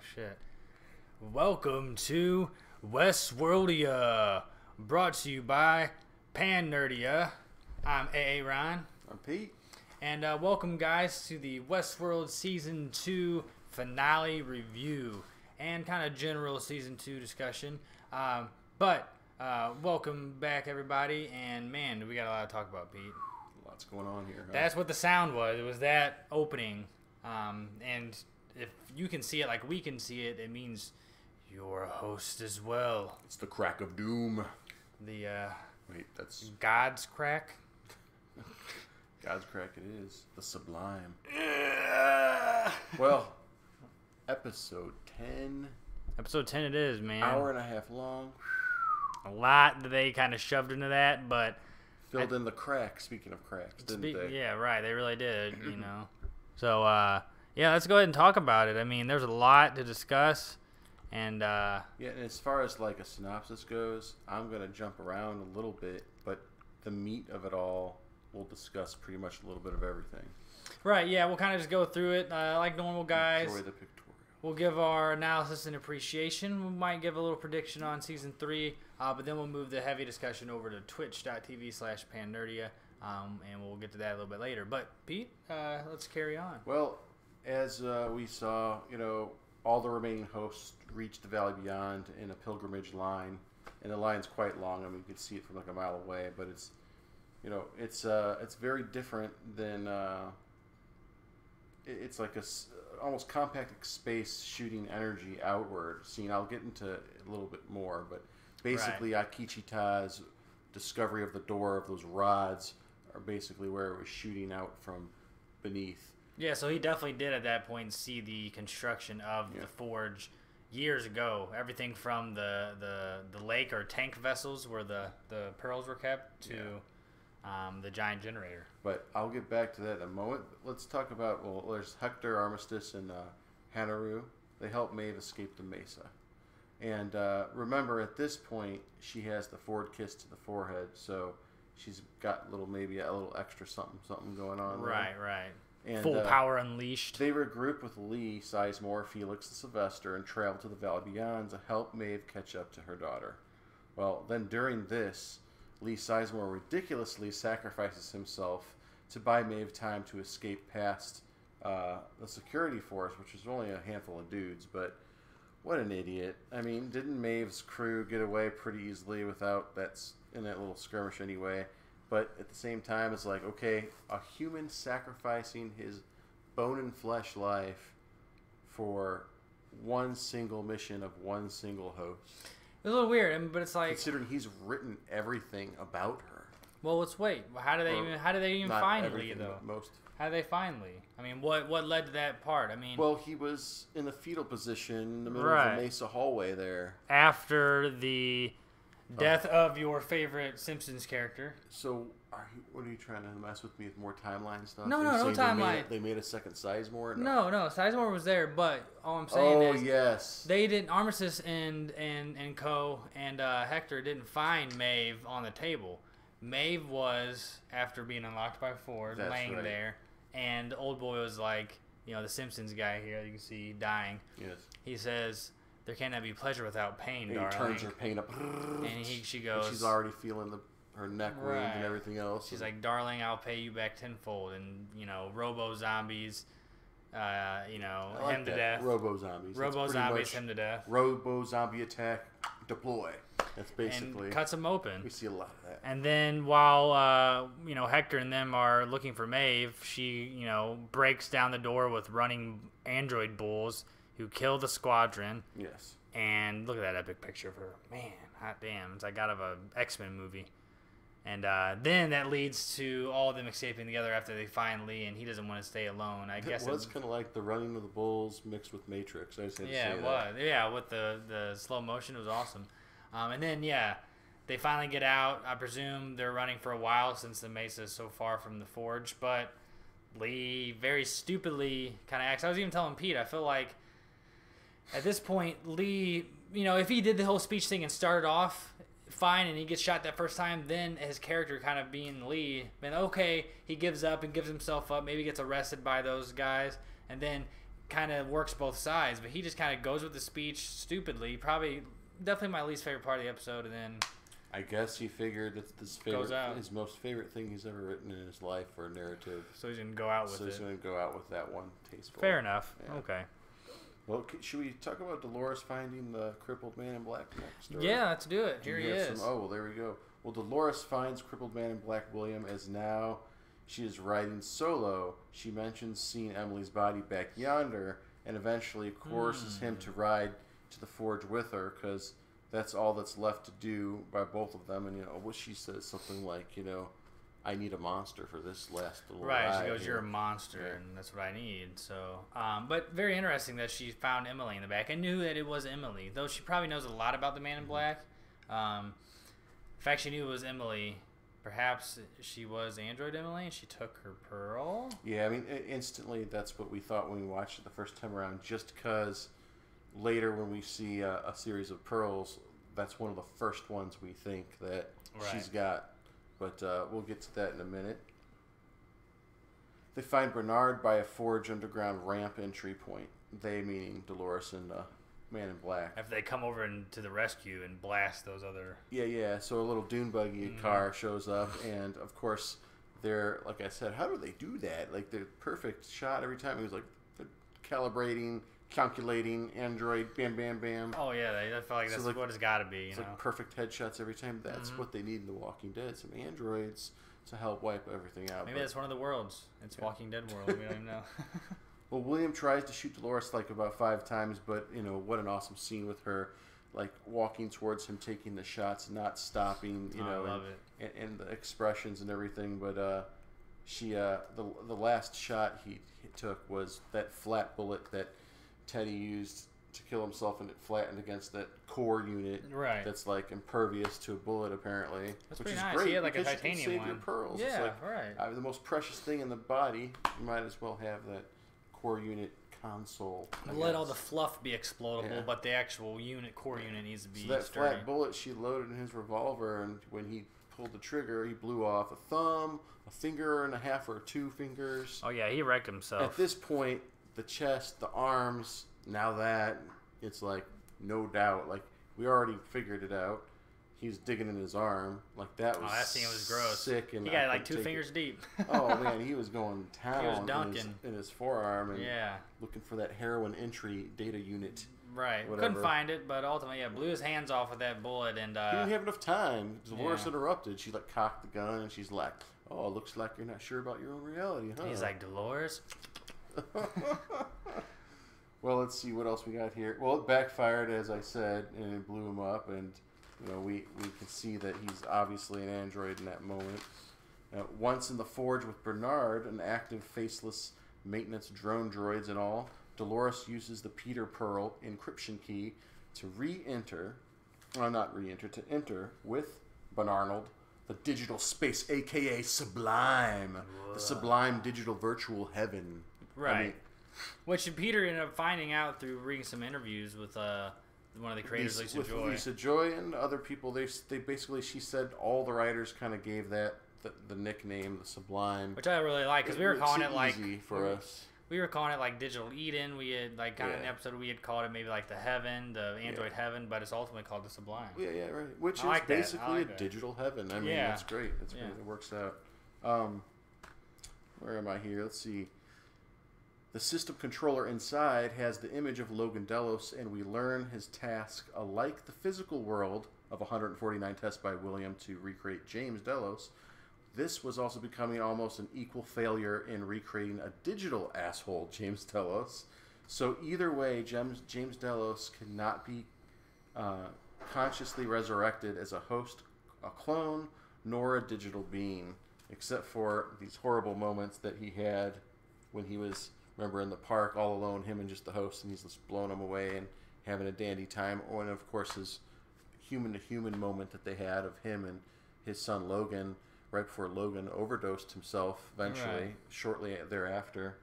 shit. Welcome to WestWorldia, brought to you by PanNerdia. I'm AA Ryan. I'm Pete. And welcome, guys, to the WestWorld Season 2 finale review and kind of general Season 2 discussion. But welcome back, everybody. And, man, we got a lot to talk about, Pete. Lots going on here. Huh? That's what the sound was. It was that opening. And if you can see it like we can see it, it means you're a host as well. It's the crack of doom. The Wait, that's God's crack. God's crack. It is the sublime. Well, episode 10. Episode 10 it is, man. Hour and a half long. A lot that they kind of shoved into that, but Filled in the cracks. Speaking of cracks, didn't they? Yeah, right. They really did, you know. So, yeah, let's go ahead and talk about it. I mean, there's a lot to discuss. And yeah, and as far as like a synopsis goes, I'm going to jump around a little bit, but the meat of it all, we'll discuss pretty much a little bit of everything. Right, yeah, we'll kind of just go through it like normal, guys. Enjoy the pictorial. We'll give our analysis and appreciation. We might give a little prediction on Season 3, but then we'll move the heavy discussion over to twitch.tv/PanNerdia, and we'll get to that a little bit later. But, Pete, let's carry on. Well, as we saw, you know, all the remaining hosts reach the Valley Beyond in a pilgrimage line, and the line's quite long. I mean, you can see it from like a mile away, but it's, you know, it's very different than it's like a almost compact space shooting energy outward scene. I'll get into it a little bit more, but basically, right. Akichita's discovery of the door of those rods are basically where it was shooting out from beneath. Yeah, so he definitely did at that point see the construction of the forge years ago. Everything from the lake or tank vessels where the pearls were kept to the giant generator. But I'll get back to that in a moment. Let's talk about, well, there's Hector, Armistice, and Hanaru. They help Maeve escape the Mesa. And remember, at this point, she has the forward kiss to the forehead, so she's got maybe a little extra something going on there. Right. And, full power unleashed. They regroup with Lee, Sizemore, Felix, and Sylvester and travel to the Valley Beyond to help Maeve catch up to her daughter. Well, then during this, Lee Sizemore ridiculously sacrifices himself to buy Maeve time to escape past the security force, which is only a handful of dudes, but what an idiot. I mean, didn't Maeve's crew get away pretty easily without in that little skirmish anyway? But at the same time, it's like, okay, a human sacrificing his bone and flesh life for one single mission of one single host. It's a little weird, but it's like, considering he's written everything about her. Well, let's wait. How do they even find Lee though? Most. How do they find Lee? I mean, what led to that part? I mean, well, he was in the fetal position in the middle of the Mesa hallway there after the death of your favorite Simpsons character. So, what are you trying to mess with me with more timeline stuff? No timeline. They made a second Sizemore? No, Sizemore was there, but all I'm saying is... yes. They didn't... Armistice and Co. and Hector didn't find Maeve on the table. Maeve was, after being unlocked by Ford, laying there, and Old Boy was like, you know, the Simpsons guy here, you can see, dying. Yes. He says... There cannot be pleasure without pain, and darling. He turns her pain up. And she goes... And she's already feeling her neck wound and everything else. She's like, darling, I'll pay you back tenfold. And, you know, robo-zombies, you know, him to death. Robo-zombies. Robo-zombies, him to death. Robo-zombie attack, deploy. That's basically... And cuts him open. We see a lot of that. And then while, you know, Hector and them are looking for Maeve, she, you know, breaks down the door with running android bulls who kill the squadron. Yes. And look at that epic picture of her. Man, hot damn. It's like out of a X-Men movie. And then that leads to all of them escaping together after they find Lee, and he doesn't want to stay alone. I guess it was kind of like the running of the bulls mixed with Matrix. I just had to say it was. Yeah, with the slow motion, it was awesome. And then, they finally get out. I presume they're running for a while since the Mesa is so far from the forge. But Lee very stupidly kind of acts. I was even telling Pete, I feel like at this point, Lee, you know, if he did the whole speech thing and started off fine and he gets shot that first time, then his character kind of being Lee, then okay, he gives up and gives himself up, maybe gets arrested by those guys, and then kind of works both sides, but he just kind of goes with the speech stupidly. Probably, definitely my least favorite part of the episode, and then I guess he figured it's his most favorite thing he's ever written in his life for a narrative. So he's going to go out with it. So he's going to go out with that one tasteful. Fair enough. Yeah. Okay. Well, should we talk about Dolores finding the crippled man in black next? Yeah, let's do it. Here he is. Well, there we go. Well, Dolores finds crippled man in black William as now she is riding solo. She mentions seeing Emily's body back yonder, and eventually coerces him to ride to the forge with her, because that's all that's left to do by both of them. And, what she says, something like, I need a monster for this last little ride. Right, she goes, you're a monster, and that's what I need. So, but very interesting that she found Emily in the back. I knew that it was Emily, though she probably knows a lot about the Man in Black. In fact, she knew it was Emily. Perhaps she was Android Emily, and she took her pearl? Yeah, I mean, instantly that's what we thought when we watched it the first time around, just because later when we see a series of pearls, that's one of the first ones we think that she's got. But we'll get to that in a minute. They find Bernard by a forge underground ramp entry point. They meaning Dolores and Man in Black. If they come over to the rescue and blast those other... Yeah. So a little dune buggy car shows up, and of course they're, like I said, how do they do that? Like, the perfect shot every time. He was like, they're calibrating, calculating, Android, bam, bam, bam. Oh yeah, I feel like that's what it's got to be. It's like perfect headshots every time. That's what they need in The Walking Dead. Some androids to help wipe everything out. Maybe that's one of the worlds. It's Walking Dead world. We don't even know. Well, William tries to shoot Dolores like about 5 times, but what an awesome scene with her, like walking towards him, taking the shots, not stopping. I love it. And the expressions and everything. But she, the last shot he took was that flat bullet that Teddy used to kill himself, and it flattened against that core unit. Right. That's like impervious to a bullet, apparently. That's which pretty is nice. great. He had like a because titanium you can save one. your pearls. Yeah, it's like, right. The most precious thing in the body. You might as well have that core unit console. Let all the fluff be explodable, but the actual core unit needs to be so that sturdy. flat bullet she loaded in his revolver, and when he pulled the trigger, he blew off a thumb, a finger and a half, or 2 fingers. Oh yeah, he wrecked himself. At this point, the chest, the arms, now that, it's like, no doubt, like, we already figured it out. He was digging in his arm. Like, that was that scene was gross. Sick. And he got like 2 fingers deep. Oh, man, he was going down. He was dunking. In his forearm and yeah. looking for that heroin entry data unit. Right. Whatever. Couldn't find it, but ultimately, blew his hands off with that bullet. And he didn't have enough time. Dolores interrupted. She, like, cocked the gun, and she's like, oh, it looks like you're not sure about your own reality, huh? He's like, Dolores? Well, let's see what else we got here. Well, it backfired, as I said, and it blew him up, and we can see that he's obviously an android in that moment. Once in the forge with Bernard, an active faceless maintenance drone droids and all, Dolores uses the Peter Pearl encryption key to to enter with Bernard the digital space, aka Sublime, the Sublime digital virtual heaven. Right. I mean, which Peter ended up finding out through reading some interviews with one of the creators, Lisa Joy, and other people. They basically, she said all the writers kind of gave that the nickname, the Sublime, which I really like, because we were calling it like easy for us. We were calling it like Digital Eden. We had like kind of in the episode we had called it maybe like the Heaven, the Android Heaven, but it's ultimately called the Sublime. Yeah, right. Which is basically a digital heaven. I mean, that's great. That's great. It works out. Where am I here? Let's see. The system controller inside has the image of Logan Delos, and we learn his task, alike the physical world of 149 tests by William to recreate James Delos. This was also becoming almost an equal failure in recreating a digital asshole James Delos. So either way, James Delos cannot be consciously resurrected as a host, a clone, nor a digital being, except for these horrible moments that he had when he was, remember, in the park all alone, him and just the host, and he's just blowing him away and having a dandy time. Or, and of course, his human-to-human moment that they had of him and his son Logan, right before Logan overdosed himself eventually, shortly thereafter.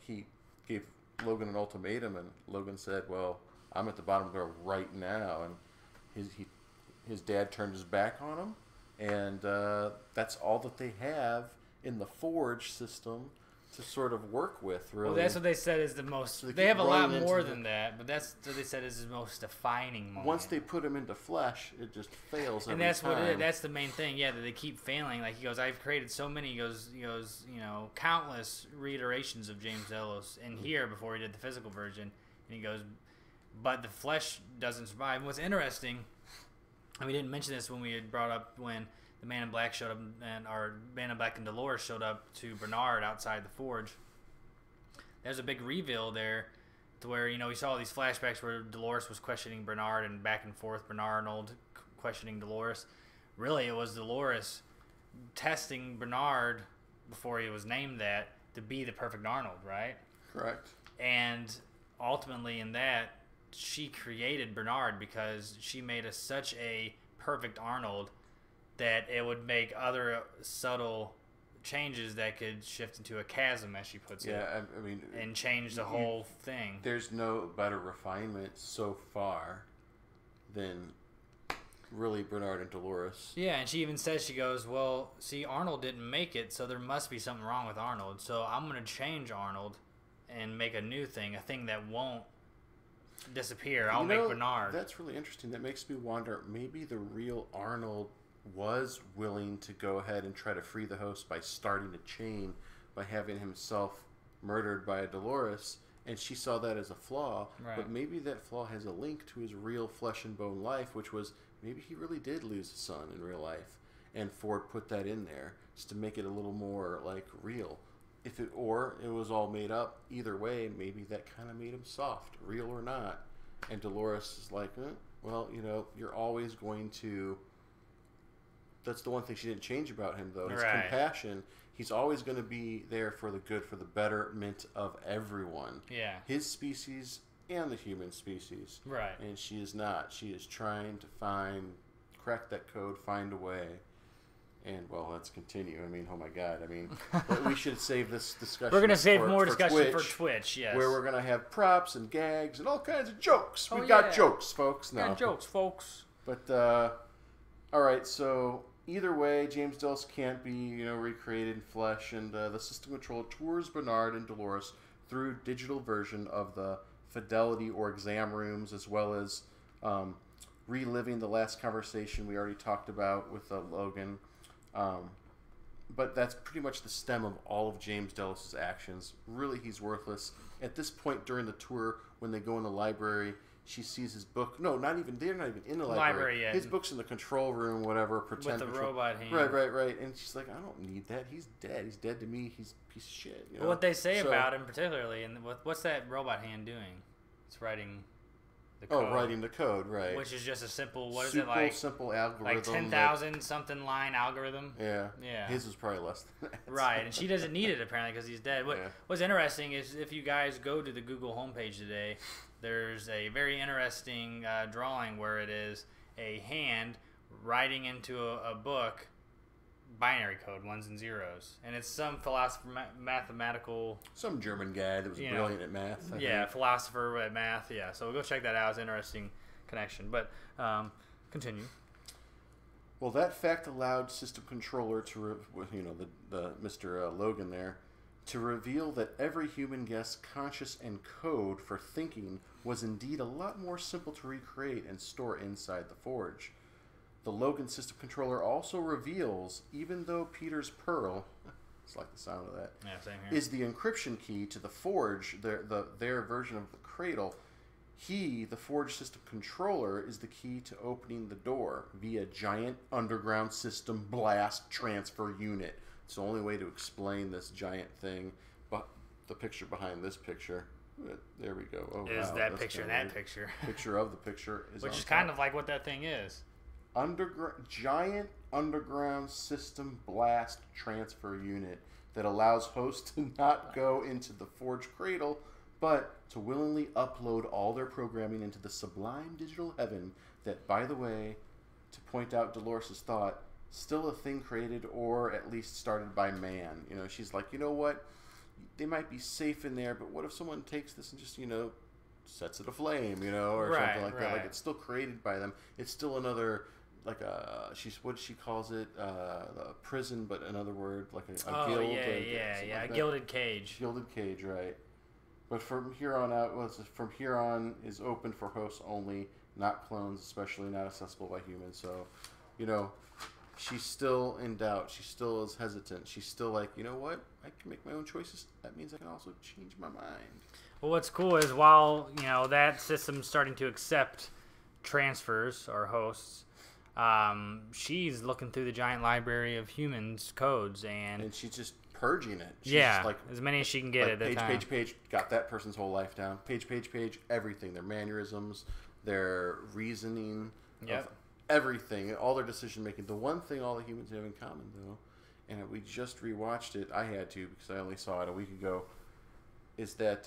He gave Logan an ultimatum, and Logan said, well, I'm at the bottom of the barrel right now. And his dad turned his back on him, and that's all that they have in the Forge system to sort of work with, really. Well, that's what they said is the most. So they have a lot more than that, but that's what they said is the most defining moment. Once they put him into flesh, it just fails every and that's time. what it is. That's the main thing. Yeah, that they keep failing. Like he goes, I've created so many. He goes, countless reiterations of James Delos in here before he did the physical version, and he goes, but the flesh doesn't survive. And what's interesting, and we didn't mention this when we had brought up when the Man in Black showed up, and our Man in Black and Dolores showed up to Bernard outside the forge. There's a big reveal there, to where we saw these flashbacks where Dolores was questioning Bernard and back and forth, Bernard questioning Dolores. Really, it was Dolores testing Bernard before he was named that to be the perfect Arnold, right? Correct. And ultimately, in that, she created Bernard because she made such a perfect Arnold that it would make other subtle changes that could shift into a chasm, as she puts it. Yeah, I mean... And change the whole thing. There's no better refinement so far than really Bernard and Dolores. Yeah, and she even says, she goes, well, see, Arnold didn't make it, so there must be something wrong with Arnold. So I'm going to change Arnold and make a new thing, a thing that won't disappear. I'll make Bernard. That's really interesting. That makes me wonder, maybe the real Arnold was willing to go ahead and try to free the host by starting a chain, by having himself murdered by a Dolores, and she saw that as a flaw. Right. But maybe that flaw has a link to his real flesh and bone life, which was maybe he really did lose a son in real life, and Ford put that in there just to make it a little more like real. Or it was all made up. Either way, maybe that kind of made him soft, real or not. And Dolores is like, well, you're always going to... That's the one thing she didn't change about him, though. His compassion. He's always going to be there for the good, for the betterment of everyone. Yeah. His species and the human species. Right. And she is not. She is trying to crack that code, find a way. And, well, let's continue. I mean, oh my God. I mean, we should save this discussion. We're going to save more discussion Twitch, for Twitch, yes. Where we're going to have props and gags and all kinds of jokes. We got jokes, folks. No. Got jokes, folks. But, all right, so... Either way, James Delos can't be, recreated in flesh, and the system controller tours Bernard and Dolores through digital version of the Fidelity or exam rooms, as well as reliving the last conversation we already talked about with Logan. But that's pretty much the stem of all of James Delos' actions. Really, he's worthless. At this point during the tour, when they go in the library, she sees his book. No, they're not even in the library yet. His book's in the control room, whatever. Pretend with the robot hand. Right. And she's like, I don't need that. He's dead. He's dead to me. He's a piece of shit. Well, what they say about him particularly, and what's that robot hand doing? It's writing the code. Oh, writing the code, right. Which is just a simple, what is Super it like? Simple algorithm. Like 10,000 something line algorithm? Yeah. Yeah. His was probably less than that. Right, and she doesn't need it apparently because he's dead. What's interesting is if you guys go to the Google homepage today, there's a very interesting drawing where it is a hand writing into a book binary code, ones and zeros. And it's some mathematical... Some German guy that was brilliant at math. I think. Philosopher at math, yeah. So we'll go check that out. It's an interesting connection. But continue. Well, that fact allowed system controller to, the Mr. Logan there, to reveal that every human guest's conscious and code for thinking was indeed a lot more simple to recreate and store inside the forge. The Logan system controller also reveals, even though Peter's Pearl, it's like the sound of that, same here, is the encryption key to the forge, their version of the cradle, he, the forge system controller, is the key to opening the door via giant underground system blast transfer unit. It's the only way to explain this giant thing. But the picture behind this picture, there we go. Oh, is wow, that picture and that picture? Picture of the picture is which is kind of like what that thing is. Giant underground system blast transfer unit that allows hosts to not go into the forge cradle, but to willingly upload all their programming into the sublime digital heaven that, by the way, to point out Dolores' thought, still a thing created or at least started by man. She's like, you know what? They might be safe in there, but what if someone takes this and just, sets it aflame, or something like that? Like, it's still created by them. It's still another like a what she calls it, a prison, but another word like a Oh guild. yeah, Like a gilded cage. Gilded cage, right? But from here on out, from here on is open for hosts only, not clones, especially not accessible by humans. So, you know, she's still in doubt. She still is hesitant. She's still like, you know what? I can make my own choices. That means I can also change my mind. Well, what's cool is while that system's starting to accept transfers or hosts, she's looking through the giant library of humans codes and she's just purging it. She's just like as many as she can get at a time. Page, got that person's whole life down. Page, everything. Their mannerisms, their reasoning, of everything, all their decision making. The one thing all the humans have in common, though, and we just rewatched it. I had to because I only saw it a week ago. Is that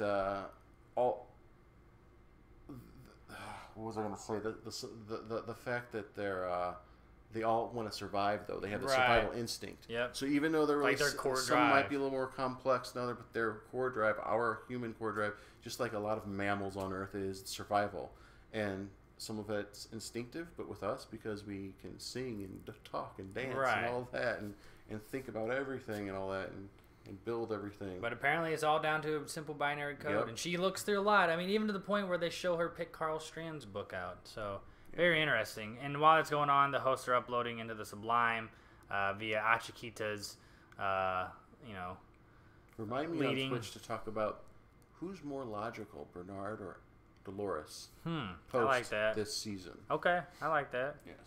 all? What was I going to say? The fact that they all want to survive, though. They have the survival instinct. Yep. So even though they're really, like their core some drive might be a little more complex than others, but their core drive, our human core drive, just like a lot of mammals on Earth, is survival. And some of it's instinctive, but with us, because we can sing and talk and dance and all that, and think about everything and all that, and build everything. But apparently it's all down to a simple binary code. And she looks through a lot. I mean, even to the point where they show her pick Carl Strand's book out. So very interesting. And while it's going on, the hosts are uploading into the Sublime via Achikita's, Remind me leading on Twitch to talk about who's more logical, Bernard or Dolores? I like that. This season. Okay, I like that. Yes.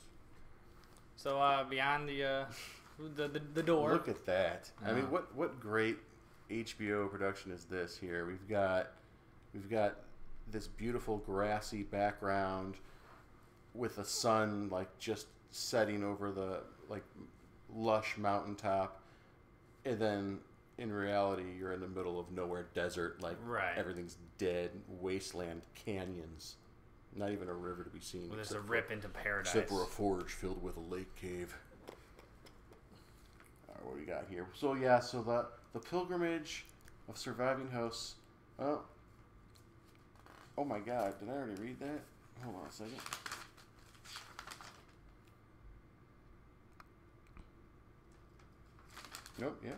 So beyond the door. Look at that. I mean, what great HBO production is this here? We've got this beautiful grassy background with the sun like just setting over the like lush mountaintop, and then in reality you're in the middle of nowhere desert, like everything's dead, wasteland, canyons, not even a river to be seen. Well, there's a rip into paradise. Except for a forge filled with a lake cave. All right, what do we got here? So yeah, so the pilgrimage of surviving hosts. Oh my God, did I already read that? Hold on a second. Nope, yeah,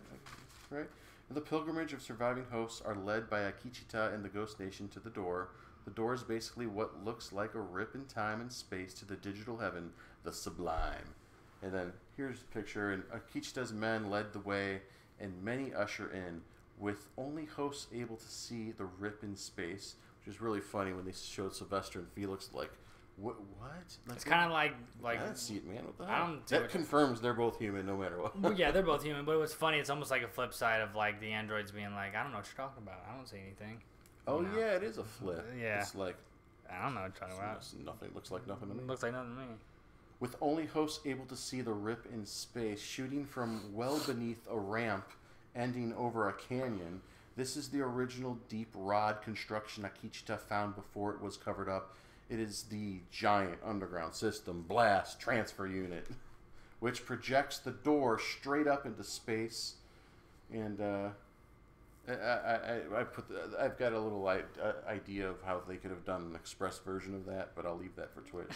right. The pilgrimage of surviving hosts are led by Akichita and the Ghost Nation to the door. The door is basically what looks like a rip in time and space to the digital heaven, the Sublime. And then here's a picture, and Akichita's men led the way, and many usher in, with only hosts able to see the rip in space, which is really funny when they showed Sylvester and Felix like, what? Like, it's kind of like I don't see it, man. What the hell? That confirms they're both human, no matter what. Well, yeah, they're both human. But what's funny, it's almost like a flip side of like the androids being like, I don't know what you're talking about. I don't see anything. Oh yeah, it is a flip. Yeah, it's like I don't know what you're talking about. Nothing looks like nothing to me. Looks like nothing to me. With only hosts able to see the rip in space, shooting from well beneath a ramp, ending over a canyon. This is the original deep rod construction Akichita found before it was covered up. It is the giant underground system blast transfer unit, which projects the door straight up into space. And I've got a little idea of how they could have done an express version of that, but I'll leave that for Twitch.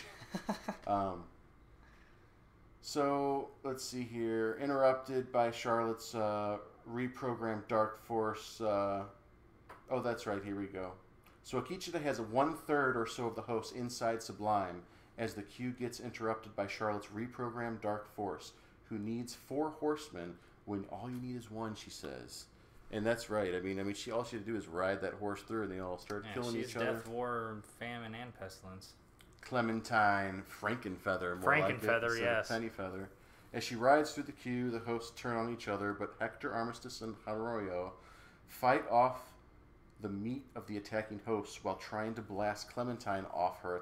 So let's see here. Interrupted by Charlotte's reprogrammed dark force. Oh, that's right. Here we go. So Akichita has 1/3 or so of the hosts inside Sublime as the queue gets interrupted by Charlotte's reprogrammed dark force, who needs 4 horsemen when all you need is 1, she says. And that's right. I mean, all she had to do is ride that horse through, and they all start killing each other. Death, war, famine, and pestilence. Clementine, Frankenfeather, Frankenfeather, yes. Pennyfeather. As she rides through the queue, the hosts turn on each other, but Hector, Armistice, and Haruyo fight off the meat of the attacking hosts while trying to blast Clementine off her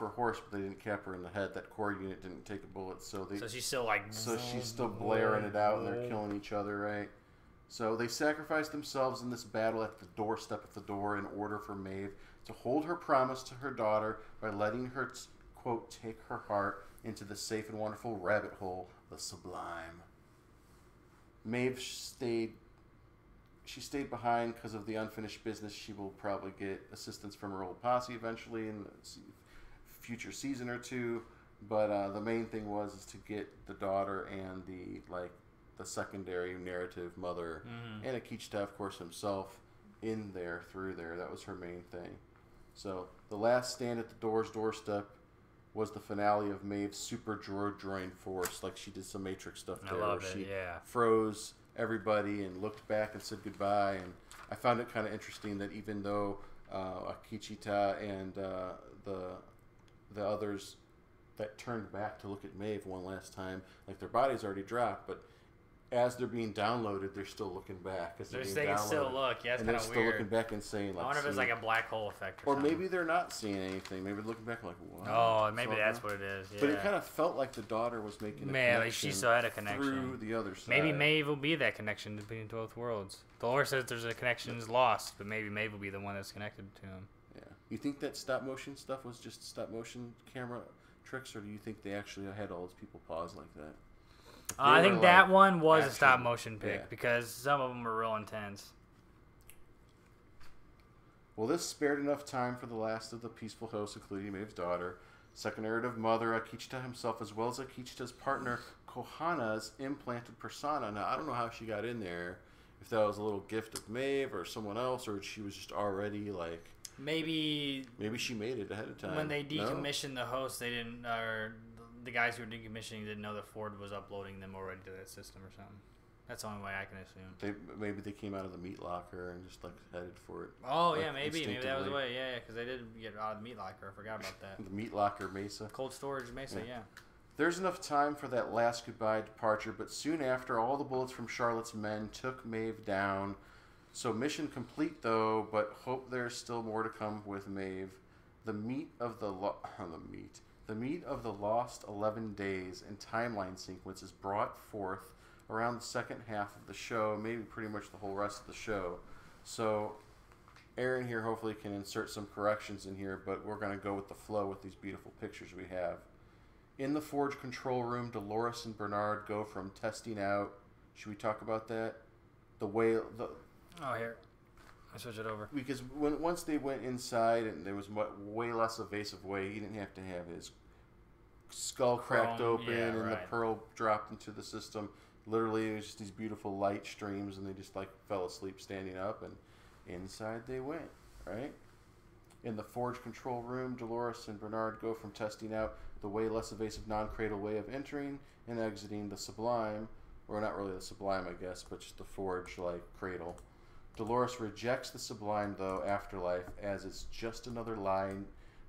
horse, but they didn't cap her in the head. That core unit didn't take a bullet, so she's still she's still blaring it out, and they're killing each other, right? So they sacrifice themselves in this battle at the doorstep of the door in order for Maeve to hold her promise to her daughter by letting her, quote, take her heart into the safe and wonderful rabbit hole, the Sublime. Maeve stayed behind because of the unfinished business. She will probably get assistance from her old posse eventually in the future season or two. But the main thing is to get the daughter and the secondary narrative mother and Akecheta, of course, himself in there through there. That was her main thing. So the last stand at the doorstep was the finale of Maeve's super droid force. Like, she did some Matrix stuff there. I love where it, she yeah. froze everybody and looked back and said goodbye. And I found it kind of interesting that even though Akecheta and the others that turned back to look at Maeve one last time, like, their bodies already dropped, but as they're being downloaded, they're still looking back. As they can still look. Yeah, it's kind of weird. And they're still looking back and saying, like, I wonder if it's like a black hole effect or something. maybe they're not seeing anything. Maybe they're looking back like, what? Oh, maybe that's what it is. Yeah. But it kind of felt like the daughter was making a connection. Like she still had a connection through the other side. Maybe Maeve will be that connection between both worlds. The lore says there's a connection is lost, but maybe Maeve will be the one that's connected to him. Yeah. You think that stop motion stuff was just stop motion camera tricks, or do you think they actually had all those people pause like that? I think that one was a stop motion pick because some of them were real intense. Well, this spared enough time for the last of the peaceful hosts, including Maeve's daughter, second narrative mother, Akecheta himself, as well as Akecheta's partner, Kohana's implanted persona. Now, I don't know how she got in there, if that was a little gift of Maeve or someone else, or she was just already, like... Maybe she made it ahead of time. When they decommissioned the host, they didn't... Or the guys who were decommissioning didn't know that Ford was uploading them already to that system or something. That's the only way I can assume. Maybe they came out of the meat locker and just, like, headed for it. Oh, like, yeah, maybe. Maybe that was the way. Yeah, because they did get out of the meat locker. I forgot about that. The meat locker Mesa. Cold storage Mesa, yeah. There's enough time for that last goodbye departure, but soon after, all the bullets from Charlotte's men took Maeve down. So mission complete, though, but hope there's still more to come with Maeve. The meat of the lost 11 days and timeline sequence is brought forth around the second half of the show, maybe pretty much the whole rest of the show. So Aaron here hopefully can insert some corrections in here, but we're going to go with the flow with these beautiful pictures we have. In the Forge control room, Dolores and Bernard go from testing out. Should we talk about that? Here. I switch it over. Because once they went inside and there was way less evasive way, he didn't have to have his skull cracked open and the pearl dropped into the system. Literally, it was just these beautiful light streams, and they just like fell asleep standing up, and inside they went, right? In the Forge control room, Dolores and Bernard go from testing out the way less evasive non-cradle way of entering and exiting the Sublime, or not really the Sublime, I guess, but just the Forge like cradle. Dolores rejects the Sublime, though, afterlife, as it's just another line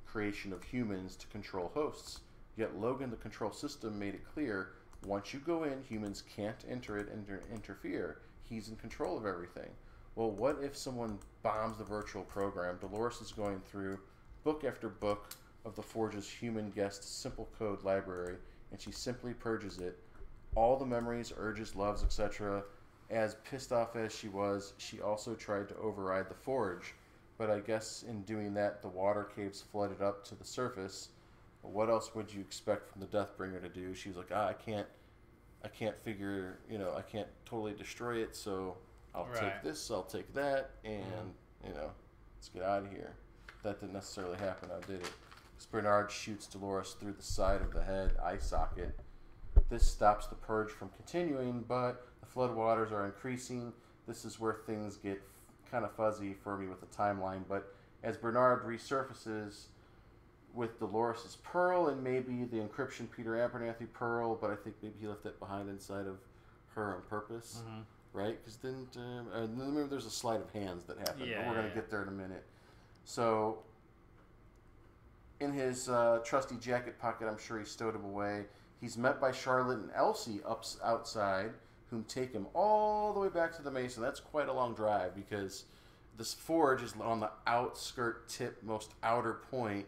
creation of humans to control hosts. Yet Logan, the control system, made it clear, once you go in, humans can't enter it and interfere. He's in control of everything. Well, what if someone bombs the virtual program? Dolores is going through book after book of the Forge's human guest simple code library, and she simply purges it. All the memories, urges, loves, etc., as pissed off as she was, she also tried to override the Forge. But I guess in doing that, the water caves flooded up to the surface. What else would you expect from the Deathbringer to do? She was like, I can't figure, I can't totally destroy it, so I'll take this, I'll take that, and, let's get out of here. That didn't necessarily happen, how did it? Bernard shoots Dolores through the side of the head, eye socket. This stops the purge from continuing, but the floodwaters are increasing. This is where things get kind of fuzzy for me with the timeline, but as Bernard resurfaces with Dolores' pearl and maybe the encryption Peter Abernathy pearl, but I think maybe he left that behind inside of her on purpose, right? Because then remember there's a sleight of hands that happened, but we're going to get there in a minute. So in his trusty jacket pocket, I'm sure he stowed him away. He's met by Charlotte and Elsie outside, whom take him all the way back to the Mesa. That's quite a long drive because this Forge is on the most outer point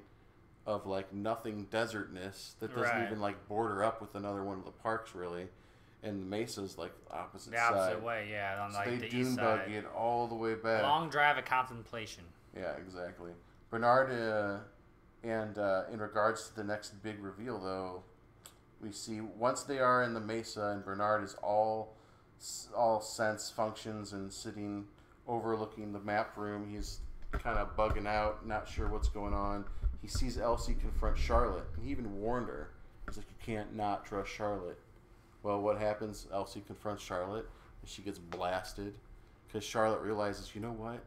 of like nothing desertness that doesn't even like border up with another one of the parks really, and the Mesa's like opposite side. The opposite way, yeah, on like the east dune side. buggy it all the way back. Long drive of contemplation. Yeah, exactly. Bernard, and in regards to the next big reveal though, we see once they are in the Mesa and Bernard is all sense functions and sitting overlooking the map room, he's kind of bugging out, not sure what's going on. He sees Elsie confront Charlotte, and he even warned her. He's like, you can't not trust Charlotte. Well, what happens? Elsie confronts Charlotte, and she gets blasted because Charlotte realizes, you know what?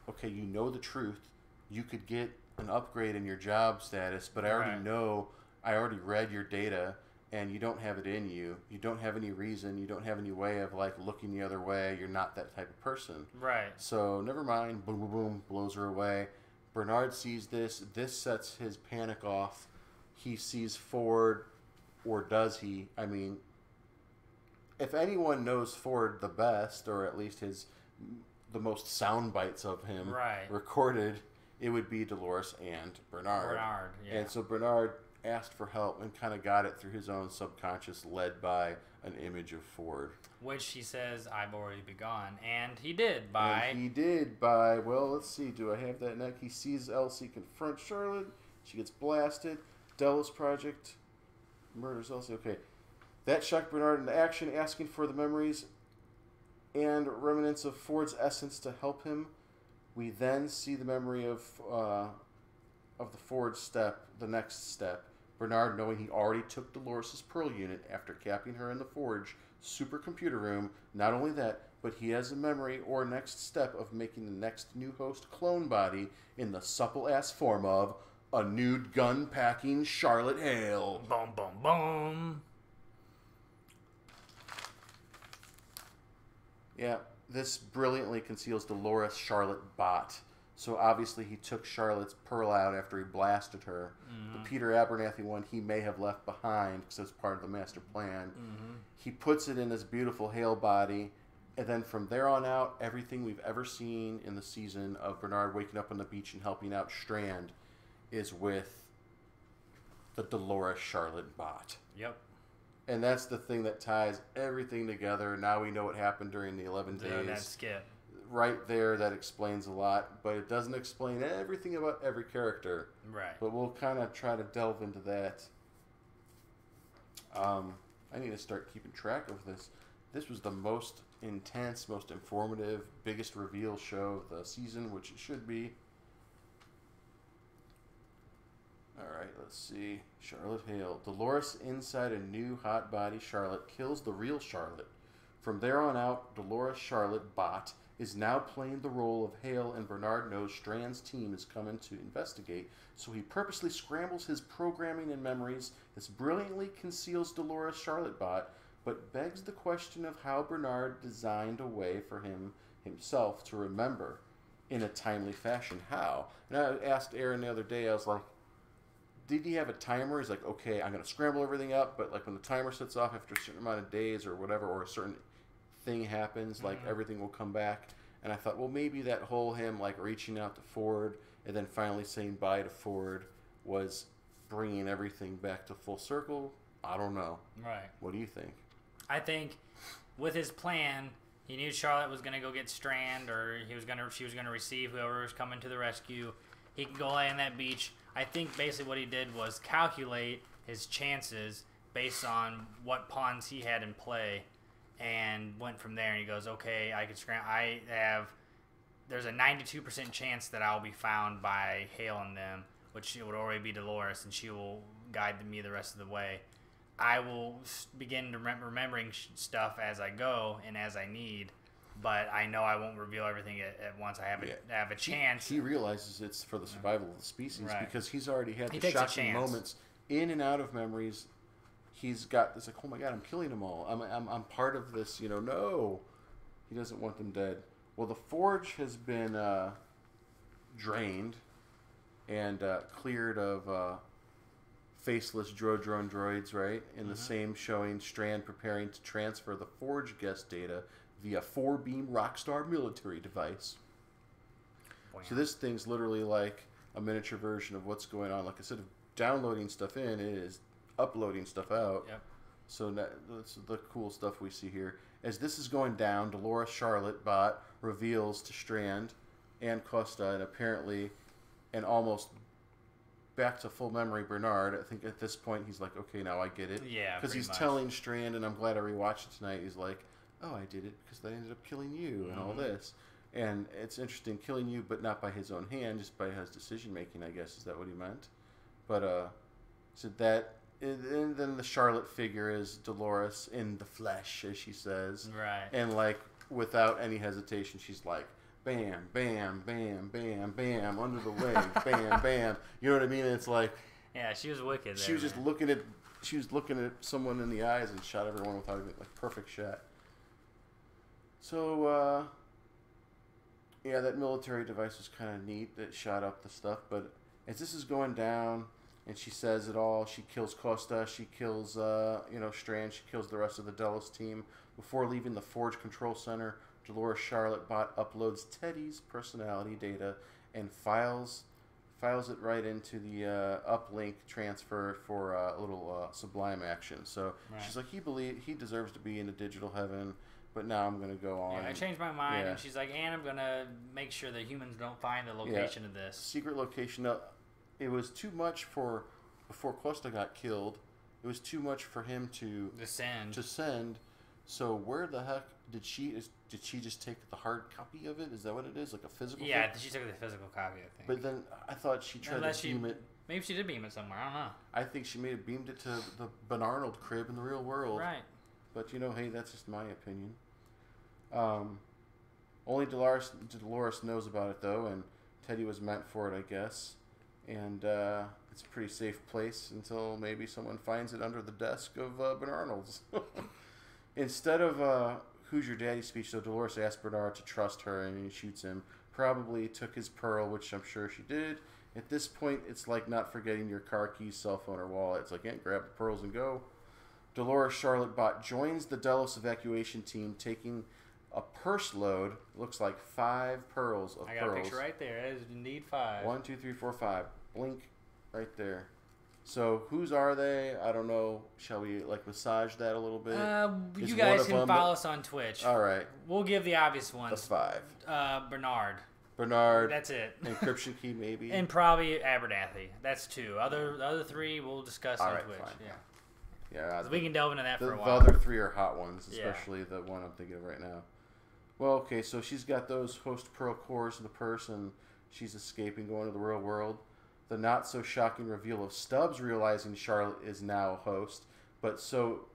Okay, you know the truth. You could get an upgrade in your job status, but I already know, I already read your data, and you don't have it in you. You don't have any reason. You don't have any way of, like, looking the other way. You're not that type of person. Right. So, never mind. Boom, boom, boom. Blows her away. Bernard sees this. This sets his panic off. He sees Ford, or does he? I mean, if anyone knows Ford the best, or at least the most sound bites of him recorded, it would be Dolores and Bernard. Yeah. And so Bernard asked for help and kind of got it through his own subconscious, led by an image of Ford. Which he says, I've already begun. And he did by... well, let's see, do I have that neck? He sees Elsie confront Charlotte. She gets blasted. Delos Project murders Elsie. Okay. That shocked Bernard into action, asking for the memories and remnants of Ford's essence to help him. We then see the memory of the Ford step, the next step. Bernard, knowing he already took Dolores' Pearl unit after capping her in the Forge supercomputer room. Not only that, but he has a memory or next step of making the next new host clone body in the supple-ass form of a nude gun-packing Charlotte Hale. Boom, boom, boom. Yeah, this brilliantly conceals Dolores Charlotte bot. So obviously he took Charlotte's Pearl out after he blasted her. The Peter Abernathy one he may have left behind because it's part of the master plan. He puts it in this beautiful Hale body, and then from there on out, everything we've ever seen in the season of Bernard waking up on the beach and helping out Strand is with the Dolores Charlotte bot. Yep. And that's the thing that ties everything together. Now we know what happened during the 11 days. That skit. Right there, that explains a lot, but it doesn't explain everything about every character. Right. But we'll kind of try to delve into that. I need to start keeping track of this. This was the most intense, most informative, biggest reveal show of the season, which it should be. Alright, let's see. Charlotte Hale. Dolores inside a new hot body Charlotte kills the real Charlotte. From there on out, Dolores Charlotte bot is now playing the role of Hale, and Bernard knows Strand's team is coming to investigate, so he purposely scrambles his programming and memories. This brilliantly conceals Dolores Charlotte bot, but begs the question of how Bernard designed a way for himself to remember in a timely fashion. How? And I asked Aaron the other day, I was like, did he have a timer? He's like, okay, I'm going to scramble everything up, but like when the timer sets off after a certain amount of days or whatever, or a certain thing happens, like everything will come back. And I thought, well, maybe that whole him like reaching out to Ford and then finally saying bye to Ford was bringing everything back to full circle. I don't know. Right. What do you think? I think with his plan, he knew Charlotte was going to go get Strand, or she was going to receive whoever was coming to the rescue. He could go lay on that beach. I think basically what he did was calculate his chances based on what pawns he had in play, and went from there. And he goes, okay, I could scram. There's a 92% chance that I'll be found by Hale and them, which it would already be Dolores, and she will guide me the rest of the way. I will begin to remembering stuff as I go and as I need, but I know I won't reveal everything at once. I have a chance. He realizes it's for the survival of the species because he's already had the takes shocking moments in and out of memories. He's got this like, oh my god, I'm killing them all. I'm part of this. No, he doesn't want them dead. Well, the Forge has been drained and cleared of faceless drone droids, right? In the same showing, Strand preparing to transfer the Forge guest data via 4-beam Rockstar military device. Wow. So this thing's literally like a miniature version of what's going on. Like instead of downloading stuff in, it is uploading stuff out. Yep. So that's the cool stuff we see here. As this is going down, Dolores Charlotte bot reveals to Strand and Costa, and apparently, and almost back to full memory Bernard. I think at this point he's like, okay, now I get it. Yeah, because he's telling Strand, and I'm glad I rewatched it tonight. He's like, oh, I did it because they ended up killing you and all this. And it's interesting, killing you, but not by his own hand, just by his decision making. I guess is that what he meant? But so that and then the Charlotte figure is Dolores in the flesh, as she says. Right. And like without any hesitation, she's like, bam, bam, bam, bam, bam, under the wing, bam, bam. You know what I mean? And it's like, yeah, she was wicked. She was just looking at someone in the eyes and shot everyone without even like perfect shot. So yeah, that military device was kind of neat. That shot up the stuff, but as this is going down, and she says it all, she kills Costa, she kills Strand, she kills the rest of the Delos team. Before leaving the Forge Control Center, Dolores Charlotte Bot uploads Teddy's personality data and files it right into the uplink transfer for a little sublime action. So she's like, he deserves to be in a digital heaven, but now I'm going to go on. Yeah, I changed my mind, and she's like, and I'm going to make sure that humans don't find the location of this. Secret location. It was too much before Costa got killed, it was too much for him to send. So where the heck did she just take the hard copy of it? Is that what it is? Like a physical? Yeah, she took the physical copy, I think. But then I thought she tried to beam it. Maybe she did beam it somewhere. I don't know. I think she may have beamed it to the Bernard crib in the real world. Right. But hey, that's just my opinion. Only Dolores knows about it though, and Teddy was meant for it, I guess. And it's a pretty safe place until maybe someone finds it under the desk of Bernard's. Instead of Who's Your Daddy speech, though, Dolores asked Bernard to trust her, and he shoots him. Probably took his pearl, which I'm sure she did. At this point, it's like not forgetting your car keys, cell phone, or wallet. It's like, grab the pearls and go. Dolores Charlotte Bot joins the Delos evacuation team, taking a purse load. Looks like 5 pearls of pearls. I got a picture right there. It is indeed 5. 1, 2, 3, 4, 5. Blink right there. So, whose are they? I don't know. Shall we, massage that a little bit? You guys can follow us on Twitch. All right. We'll give the obvious ones. The 5. Bernard. That's it. Encryption key, maybe. And probably Abernathy. That's 2. The other 3 we'll discuss on Twitch. Fine. Yeah. So we can delve into that for a while. The other 3 are hot ones, especially the one I'm thinking of right now. Well, okay, so she's got those host pearl cores in the purse, and she's escaping, going to the real world. The not-so-shocking reveal of Stubbs realizing Charlotte is now a host, but so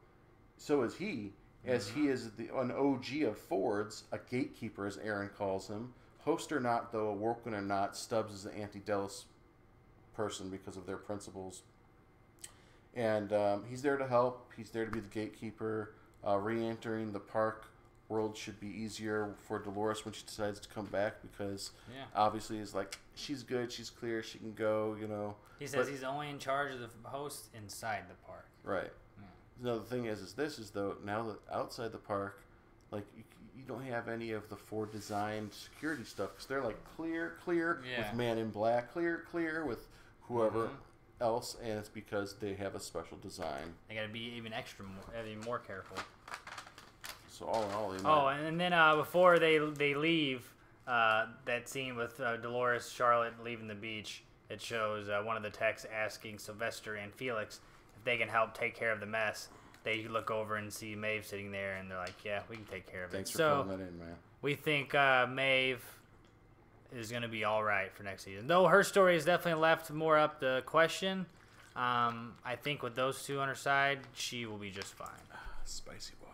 is he, as he is an OG of Ford's, a gatekeeper, as Aaron calls him. Host or not, though, awoken or not, Stubbs is an anti-Delos person because of their principles. And he's there to help. He's there to be the gatekeeper. Re-entering the park world should be easier for Dolores when she decides to come back, because obviously it's like, she's good, she's clear, she can go, He says he's only in charge of the host inside the park. Right. Yeah. No, the thing is though, now that outside the park, you don't have any of the Ford designed security stuff, because they're clear with Man in Black, clear with whoever else, and it's because they have a special design. They got to be even more careful. So all in all, and then before they leave, that scene with Dolores Charlotte leaving the beach, it shows one of the techs asking Sylvester and Felix if they can help take care of the mess. They look over and see Maeve sitting there, and they're like, "Yeah, we can take care of it." Thanks for filling that in, man. We think Maeve is going to be all right for next season, though her story is definitely left more up the question. I think with those 2 on her side, she will be just fine. Spicy water.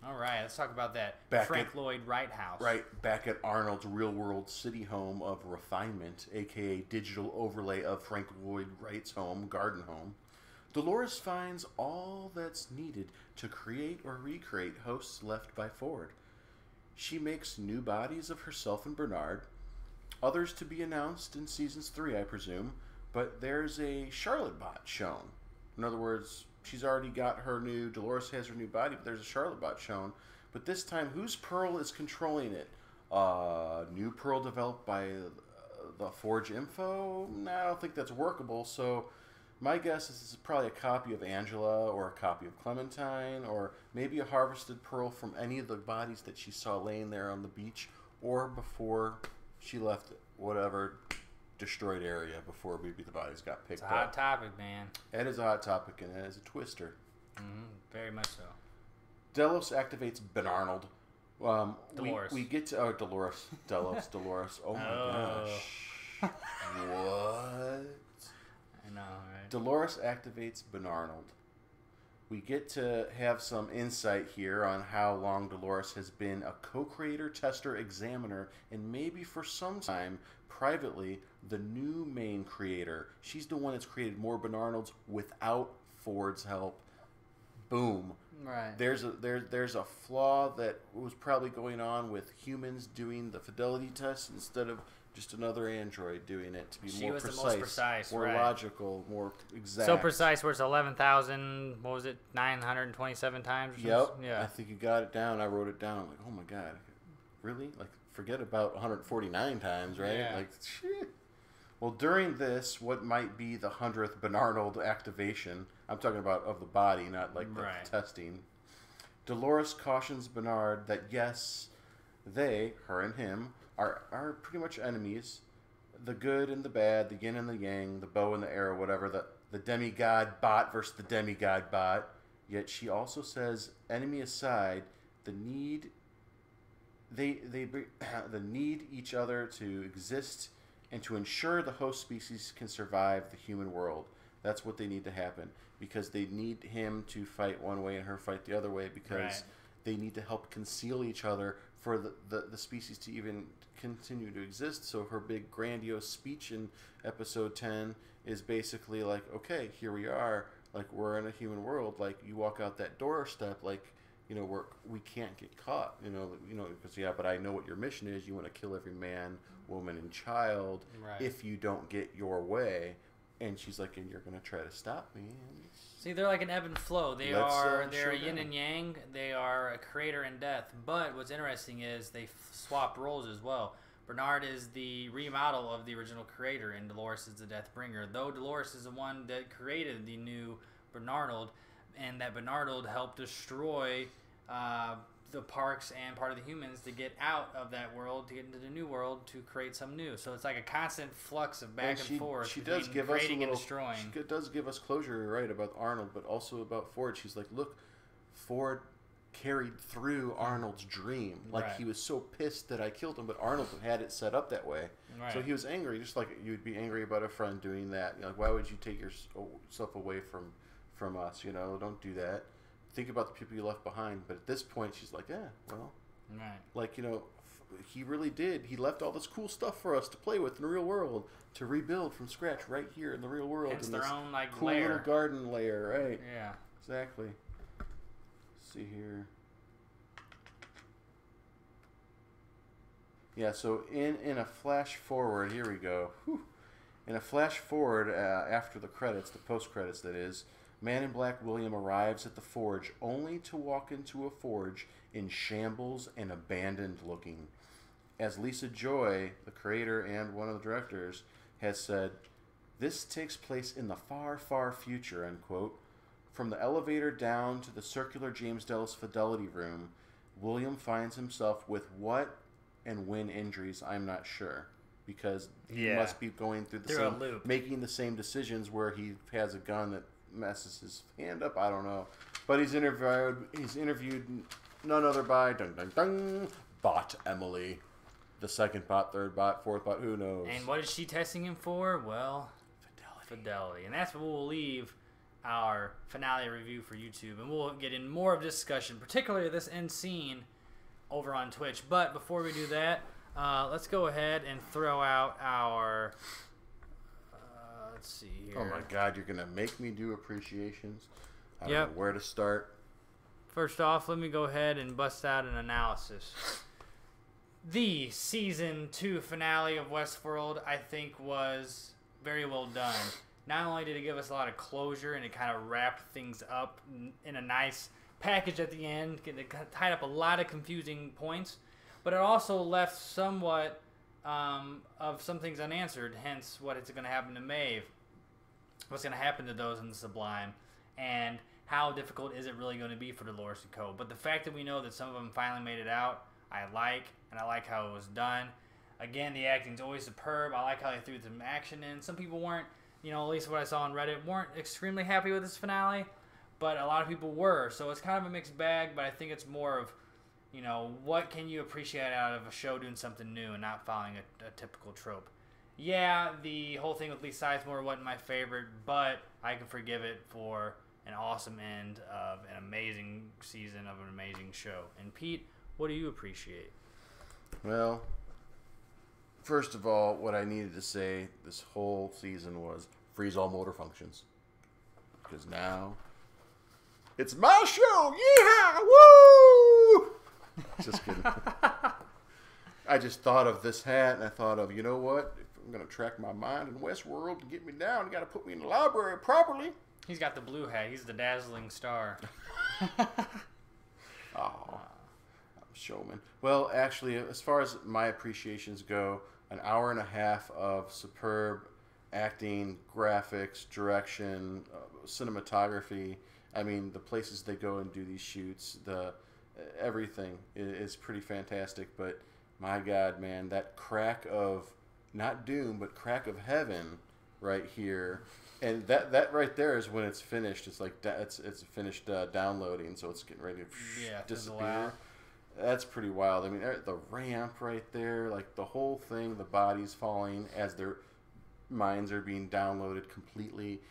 All right, let's talk about that. Frank Lloyd Wright house. Right, back at Arnold's real-world city home of refinement, a.k.a. digital overlay of Frank Lloyd Wright's home, garden home, Dolores finds all that's needed to create or recreate hosts left by Ford. She makes new bodies of herself and Bernard, others to be announced in Seasons 3, I presume, but there's a Charlotte bot shown. In other words, she's already got Dolores has her new body, but there's a Charlotte bot shown. But this time, whose pearl is controlling it? New pearl developed by the Forge Info? No, I don't think that's workable. So my guess is this is probably a copy of Angela, or a copy of Clementine, or maybe a harvested pearl from any of the bodies that she saw laying there on the beach, or before she left whatever destroyed area, before maybe the bodies got picked up. It's a hot topic, man. It is a hot topic, and it is a twister. Very much so. Delos activates Bernard. Dolores. We get to Dolores. Dolores. Oh my gosh. What? Dolores activates Bernarnold. We get to have some insight here on how long Dolores has been a co-creator, tester, examiner, and maybe for some time, privately, the new main creator. She's the one that's created more Bernarnolds without Ford's help. Boom. Right. There's a flaw that was probably going on with humans doing the fidelity test instead of just another android doing it to be She more was precise, the most precise, more right. logical, more exact. So precise where it's 11,000, what was it, 927 times? Or Yep. something? Yeah. I think you got it down. I wrote it down. I'm like, oh my God. Really? Like, forget about 149 times, right? Yeah. Like, shit. Well, during this, what might be the 100th Bernarnold activation, I'm talking about of the body, not like the Right. testing, Dolores cautions Bernard that yes, they, her and him, are pretty much enemies. The good and the bad, the yin and the yang, the bow and the arrow, whatever, the demigod bot versus the demigod bot. Yet she also says, enemy aside, the need each other to exist and to ensure the host species can survive the human world. That's what they need to happen, because they need him to fight one way and her fight the other way, because Right. they need to help conceal each other for the species to even continue to exist. So her big grandiose speech in episode 10 is basically like, okay, here we are, like, we're in a human world, like, you walk out that doorstep, like, you know, we can't get caught, you know, because, yeah, but I know what your mission is. You want to kill every man, woman, and child Right. if you don't get your way. And she's like, and you're going to try to stop me. And See, they're like an ebb and flow. They're show a yin them. and yang. They are a creator and death. But what's interesting is they swap roles as well. Bernard is the remodel of the original creator, and Dolores is the death bringer. Though Dolores is the one that created the new Bernarnold, and that Bernarnold helped destroy the parks and part of the humans to get out of that world, to get into the new world, to create some new. So it's like a constant flux of back and forth. She does between give us a creating little. and destroying. She does give us closure, you're right, about Arnold, but also about Ford. She's like, look, Ford carried through Arnold's dream. Like, Right. he was so pissed that I killed him, but Arnold had it set up that way. Right. So he was angry, just like you'd be angry about a friend doing that. You know, like, why would you take yourself away from us? You know, don't do that. Think about the people you left behind. But at this point, she's like, yeah, well, Right. like, you know, he really did. He left all this cool stuff for us to play with in the real world, to rebuild from scratch right here in the real world. It's in their this own, like, cool lair. little garden layer, right? Yeah. Exactly. Let's see here. Yeah, so in a flash forward, here we go. Whew. In a flash forward, after the credits, the post-credits that is, Man in Black William arrives at the forge only to walk into a forge in shambles and abandoned looking. As Lisa Joy, the creator and one of the directors, has said, this takes place in the far, far future, unquote. From the elevator down to the circular James Dallas Fidelity Room, William finds himself with what and when injuries, I'm not sure. Because he Yeah. must be going through Through a loop. making the same decisions where he has a gun that messes his hand up. I don't know. But he's interviewed none other by dun dun dun Bot Emily. The second bot, third bot, fourth bot, who knows? And what is she testing him for? Well, fidelity. And that's what we'll leave our finale review for YouTube. And we'll get in more of discussion, particularly this end scene over on Twitch. But before we do that, let's go ahead and throw out our... let's see here. Oh my God, you're gonna make me do appreciations. I don't Yep. know where to start. First off, let me go ahead and bust out an analysis. The Season 2 finale of WestWorld, I think, was very well done. Not only did it give us a lot of closure and it kind of wrapped things up in a nice package at the end, it tied up a lot of confusing points, but it also left somewhat of some things unanswered, hence what is going to happen to Maeve, what's going to happen to those in the Sublime, and how difficult is it really going to be for Dolores and Co. But the fact that we know that some of them finally made it out, I like, and I like how it was done. Again, the acting's always superb. I like how they threw some action in. Some people weren't, at least what I saw on Reddit, weren't extremely happy with this finale, but a lot of people were. So it's kind of a mixed bag, but I think it's more of, what can you appreciate out of a show doing something new and not following a typical trope. Yeah, the whole thing with Lee Sizemore wasn't my favorite, but I can forgive it for an awesome end of an amazing season of an amazing show. And Pete, what do you appreciate? Well, first of all, what I needed to say this whole season was freeze all motor functions. Because now it's my show! Yeehaw! Woo! Just kidding. I just thought of this hat, and I thought of, you know what? If I'm going to track my mind in WestWorld to get me down, you got to put me in the library properly. He's got the blue hat. He's the dazzling star. Oh, showman. Well, actually, as far as my appreciations go, an hour and a half of superb acting, graphics, direction, cinematography. I mean, the places they go and do these shoots, everything is pretty fantastic. But my God, man, that crack of not doom, but crack of heaven right here. And that right there is when it's finished. It's like it's finished downloading, so it's getting ready to disappear. That's pretty wild. I mean, the ramp right there, like the whole thing, the bodies falling as their minds are being downloaded completely.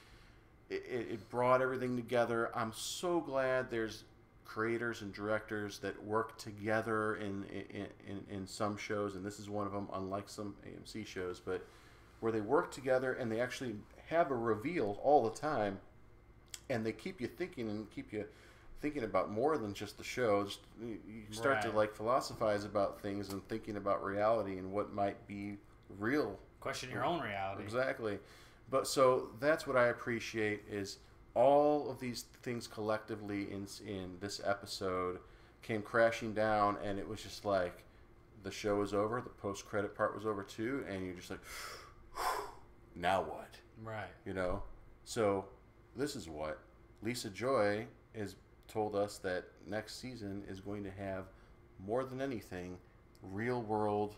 It brought everything together. I'm so glad there's creators and directors that work together in some shows, and this is one of them, unlike some AMC shows, but where they work together and they actually have a reveal all the time, and they keep you thinking and keep you thinking about more than just the show. You start to like philosophize about things and thinking about reality and what might be real. Question your own reality. Exactly. But so that's what I appreciate is all of these things collectively in this episode came crashing down, and it was just like the show was over, the post-credit part was over too, and you're just like, now what? Right. You know? So this is what Lisa Joy has told us that next season is going to have, more than anything, real world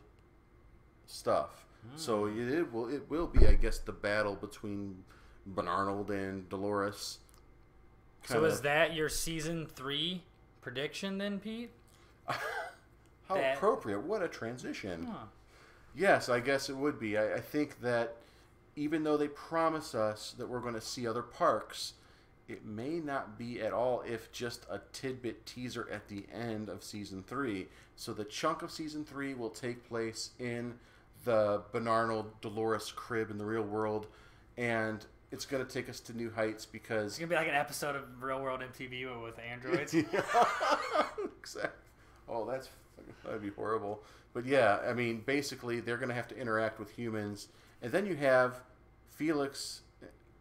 stuff. So it will be, I guess, the battle between Bernard and Dolores. So is that your season 3 prediction then, Pete? How appropriate. What a transition. Huh. Yes, I guess it would be. I think that even though they promise us that we're going to see other parks, it may not be at all if just a tidbit teaser at the end of season 3. So the chunk of season 3 will take place in the Bernard Dolores crib in the real world, and it's going to take us to new heights because it's going to be like an episode of Real World MTV with androids. Exactly. Oh, that'd be horrible. But yeah, I mean, basically, they're going to have to interact with humans, and then you have Felix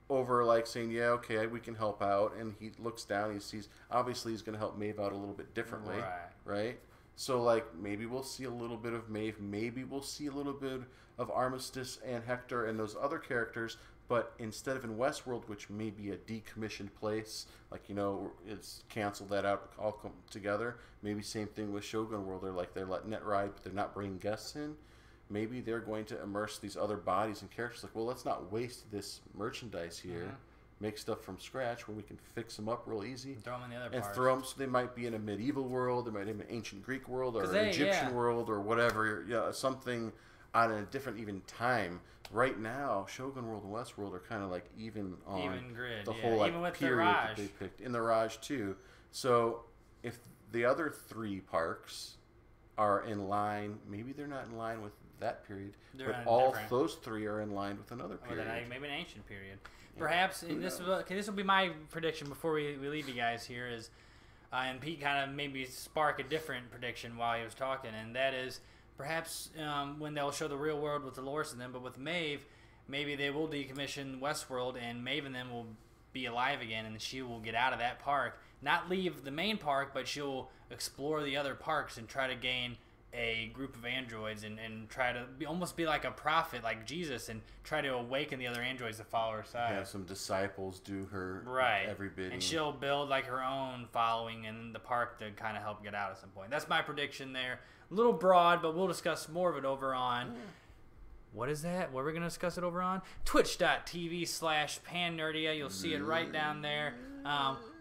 over, like, saying, "Yeah, okay, we can help out," and he looks down, he sees, obviously, he's going to help Maeve out a little bit differently, right? So, like, maybe we'll see a little bit of Maeve, maybe we'll see a little bit of Armistice and Hector and those other characters, but instead of in WestWorld, which may be a decommissioned place, like, you know, it's canceled that out, all come together. Maybe same thing with Shogun World. They're letting it ride, but they're not bringing guests in. Maybe they're going to immerse these other bodies and characters. Like, well, let's not waste this merchandise here. Make stuff from scratch when we can fix them up real easy. Throw them in the other parts. And throw them so they might be in a medieval world, they might be in an ancient Greek world, or an Egyptian world, or whatever. Yeah, something on a different even time. Right now, Shogun World and WestWorld are kind of like even grid, the whole like period that they picked. In the Raj too. So if the other 3 parks are in line, maybe they're not in line with that period, but all those 3 are in line with another period. Or maybe an ancient period. Perhaps, and this will be my prediction before we leave you guys here, is, and Pete kind of maybe spark a different prediction while he was talking, and that is perhaps when they'll show the real world with Dolores and them, but with Maeve, maybe they will decommission WestWorld, and Maeve and them will be alive again, and she will get out of that park, not leave the main park, but she'll explore the other parks and try to gain a group of androids and try to almost be like a prophet, like Jesus, and try to awaken the other androids to follow her side. Have some disciples do her every bidding. And she'll build like her own following in the park to kind of help get out at some point. That's my prediction there. A little broad, but we'll discuss more of it over on... What is that? What are we going to discuss it over on? Twitch.tv/PanNerdia. You'll see it right down there.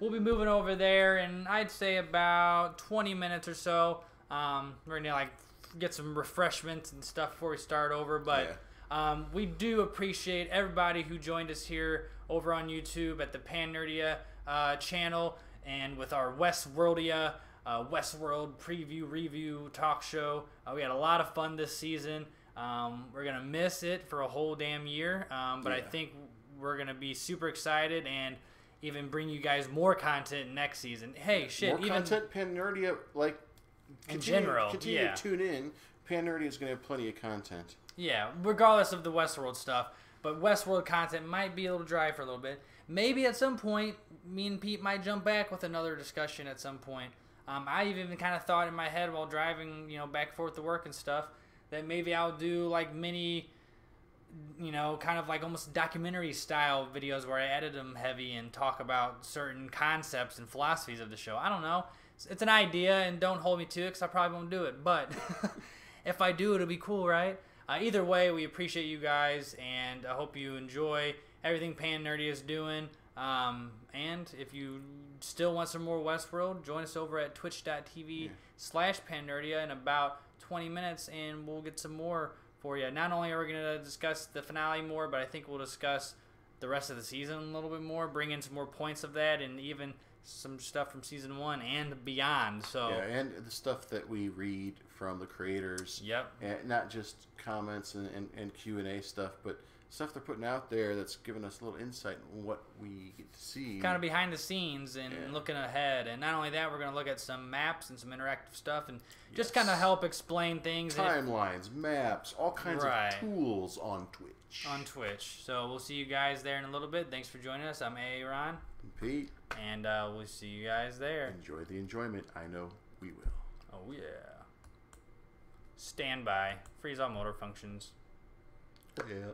We'll be moving over there in, I'd say, about 20 minutes or so. We're going to like get some refreshments and stuff before we start over, but We do appreciate everybody who joined us here over on YouTube at the PanNerdia channel and with our WestWorldia WestWorld preview review talk show. We had a lot of fun this season. We're going to miss it for a whole damn year, but I think we're going to be super excited and even bring you guys more content next season. Hey, shit, more content, PanNerdia, like, continue to tune in. PanNerdia is going to have plenty of content. Yeah, regardless of the Westworld stuff. But Westworld content might be a little dry for a little bit. Maybe at some point, me and Pete might jump back with another discussion at some point. I even kind of thought in my head while driving, back and forth to work and stuff, that maybe I'll do like mini, kind of like almost documentary style videos where I edit them heavy and talk about certain concepts and philosophies of the show. I don't know. It's an idea, and don't hold me to it because I probably won't do it. But if I do, it'll be cool, right? Either way, we appreciate you guys, and I hope you enjoy everything PanNerdia is doing. And if you still want some more Westworld, join us over at twitch.tv/PanNerdia in about 20 minutes, and we'll get some more for you. Not only are we going to discuss the finale more, but I think we'll discuss the rest of the season a little bit more, bring in some more points of that, and even some stuff from season 1 and beyond. So and the stuff that we read from the creators. Yep. And not just comments and Q&A stuff, but stuff they're putting out there that's giving us a little insight on what we get to see. Kind of behind the scenes and looking ahead. And not only that, we're going to look at some maps and some interactive stuff and just kind of help explain things. Timelines, maps, all kinds of tools on Twitch. So we'll see you guys there in a little bit. Thanks for joining us. I'm Aaron. I'm Pete. And we'll see you guys there. Enjoy the enjoyment. I know we will. Oh, yeah. Stand by. Freeze all motor functions. Yeah.